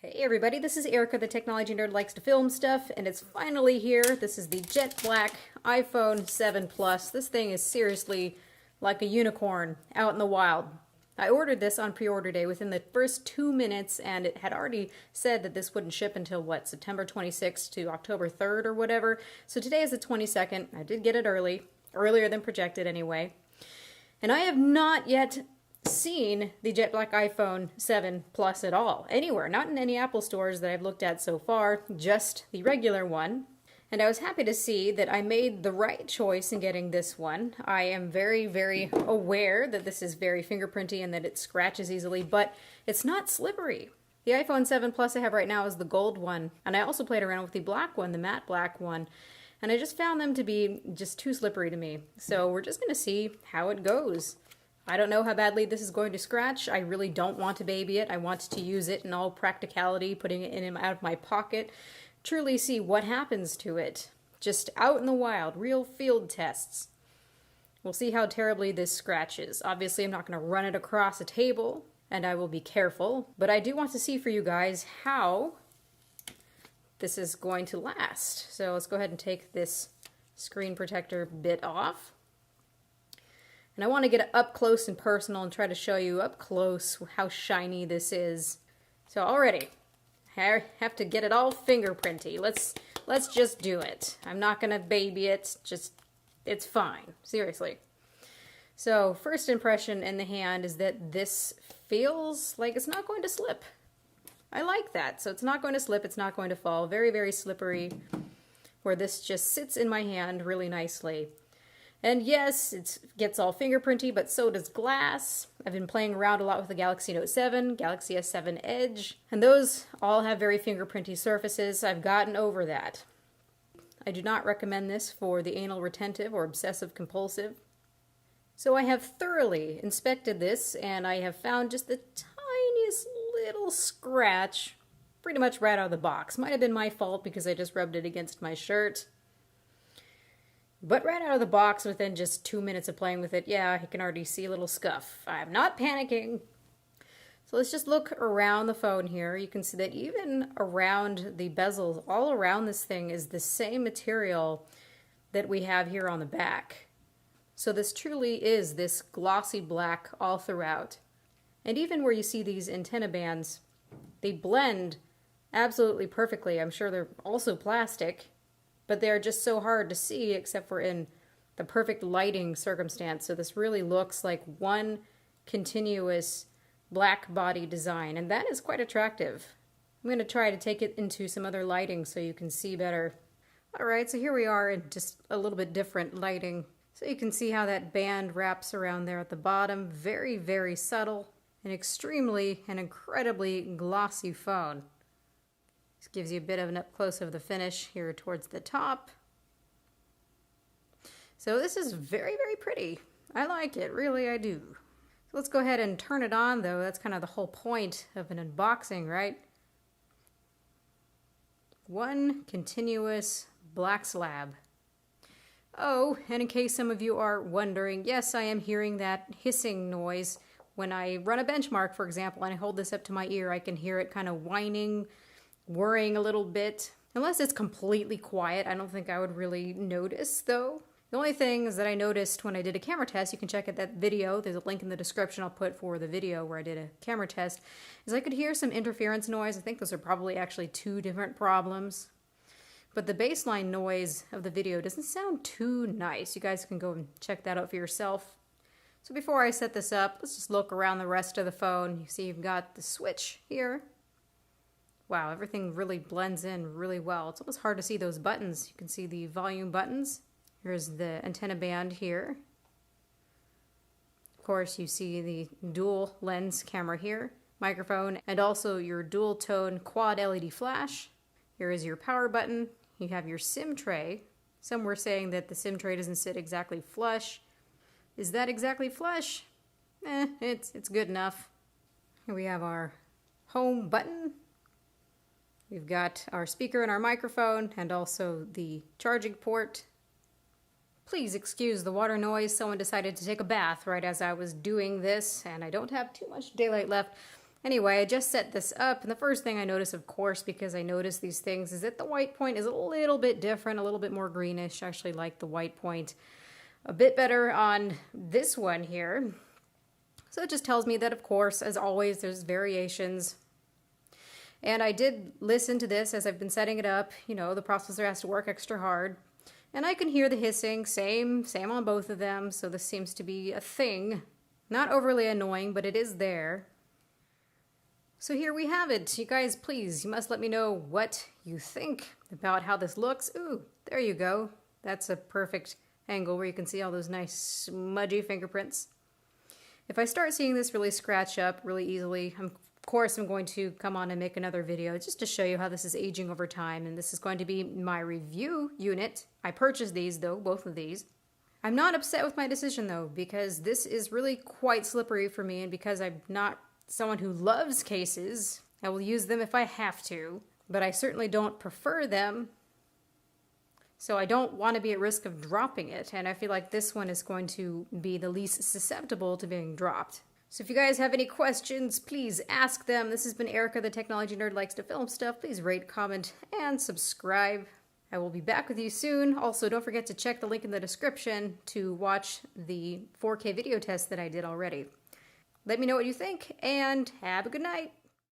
Hey everybody, this is Erica, the technology nerd likes to film stuff, and it's finally here. This is the jet black iPhone 7 Plus. This thing is seriously like a unicorn out in the wild. I ordered this on pre-order day within the first 2 minutes, and it had already said that this wouldn't ship until, what, September 26th to October 3rd or whatever. So today is the 22nd. I did get it earlier than projected anyway. And I have not yet seen the jet black iPhone 7 Plus at all, anywhere, not in any Apple stores that I've looked at so far, just the regular one. And I was happy to see that I made the right choice in getting this one. I am very, very aware that this is very fingerprinty and that it scratches easily, but it's not slippery. The iPhone 7 Plus I have right now is the gold one, and I also played around with the black one, the matte black one, and I just found them to be just too slippery to me. So we're just going to see how it goes. I don't know how badly this is going to scratch. I really don't want to baby it. I want to use it in all practicality, putting it in and out of my pocket, truly see what happens to it. Just out in the wild, real field tests. We'll see how terribly this scratches. Obviously, I'm not going to run it across a table, and I will be careful, but I do want to see for you guys how this is going to last. So let's go ahead and take this screen protector bit off. And I want to get up close and personal and try to show you up close how shiny this is. So already, I have to get it all fingerprinty. Let's just do it. I'm not going to baby it. It's fine. Seriously. So first impression in the hand is that this feels like it's not going to slip. I like that. So it's not going to slip. It's not going to fall. Very, very slippery, where this just sits in my hand really nicely. And yes, it gets all fingerprinty, but so does glass. I've been playing around a lot with the Galaxy Note 7, Galaxy S7 Edge, and those all have very fingerprinty surfaces. I've gotten over that. I do not recommend this for the anal retentive or obsessive compulsive. So I have thoroughly inspected this, and I have found just the tiniest little scratch pretty much right out of the box. Might have been my fault because I just rubbed it against my shirt. But right out of the box, within just 2 minutes of playing with it, yeah, I can already see a little scuff. I'm not panicking. So let's just look around the phone here. You can see that even around the bezels, all around this thing is the same material that we have here on the back. So this truly is this glossy black all throughout. And even where you see these antenna bands, they blend absolutely perfectly. I'm sure they're also plastic, but they're just so hard to see except for in the perfect lighting circumstance. So this really looks like one continuous black body design, and that is quite attractive. I'm going to try to take it into some other lighting so you can see better. Alright, so here we are in just a little bit different lighting. So you can see how that band wraps around there at the bottom. Very, very subtle. An extremely and incredibly glossy phone. This gives you a bit of an up-close of the finish here towards the top. So this is very, very pretty. I like it, really I do. So let's go ahead and turn it on though. That's kind of the whole point of an unboxing, right? One continuous black slab. Oh, and in case some of you are wondering, yes, I am hearing that hissing noise. When I run a benchmark, for example, and I hold this up to my ear, I can hear it kind of whining, worrying a little bit. Unless it's completely quiet, I don't think I would really notice though. The only things that I noticed when I did a camera test, you can check out that video, there's a link in the description I'll put for the video where I did a camera test, is I could hear some interference noise. I think those are probably actually two different problems. But the baseline noise of the video doesn't sound too nice. You guys can go and check that out for yourself. So before I set this up, let's just look around the rest of the phone. You see you've got the switch here. Wow, everything really blends in really well. It's almost hard to see those buttons. You can see the volume buttons. Here's the antenna band here. Of course, you see the dual lens camera here, microphone, and also your dual tone quad LED flash. Here is your power button. You have your SIM tray. Some were saying that the SIM tray doesn't sit exactly flush. Is that exactly flush? It's good enough. Here we have our home button. We've got our speaker and our microphone, and also the charging port. Please excuse the water noise. Someone decided to take a bath right as I was doing this, and I don't have too much daylight left. Anyway, I just set this up, and the first thing I notice, of course, because I notice these things, is that the white point is a little bit different, a little bit more greenish. I actually like the white point a bit better on this one here. So it just tells me that, of course, as always, there's variations. And I did listen to this as I've been setting it up. You know, the processor has to work extra hard. And I can hear the hissing, same on both of them, so this seems to be a thing. Not overly annoying, but it is there. So here we have it. You guys, please, you must let me know what you think about how this looks. Ooh, there you go. That's a perfect angle where you can see all those nice smudgy fingerprints. If I start seeing this really scratch up really easily, of course I'm going to come on and make another video just to show you how this is aging over time, and this is going to be my review unit. I purchased these though, both of these. I'm not upset with my decision though, because this is really quite slippery for me, and because I'm not someone who loves cases, I will use them if I have to, but I certainly don't prefer them. So I don't want to be at risk of dropping it, and I feel like this one is going to be the least susceptible to being dropped. So if you guys have any questions, please ask them. This has been Erica, the technology nerd likes to film stuff. Please rate, comment, and subscribe. I will be back with you soon. Also, don't forget to check the link in the description to watch the 4K video test that I did already. Let me know what you think, and have a good night.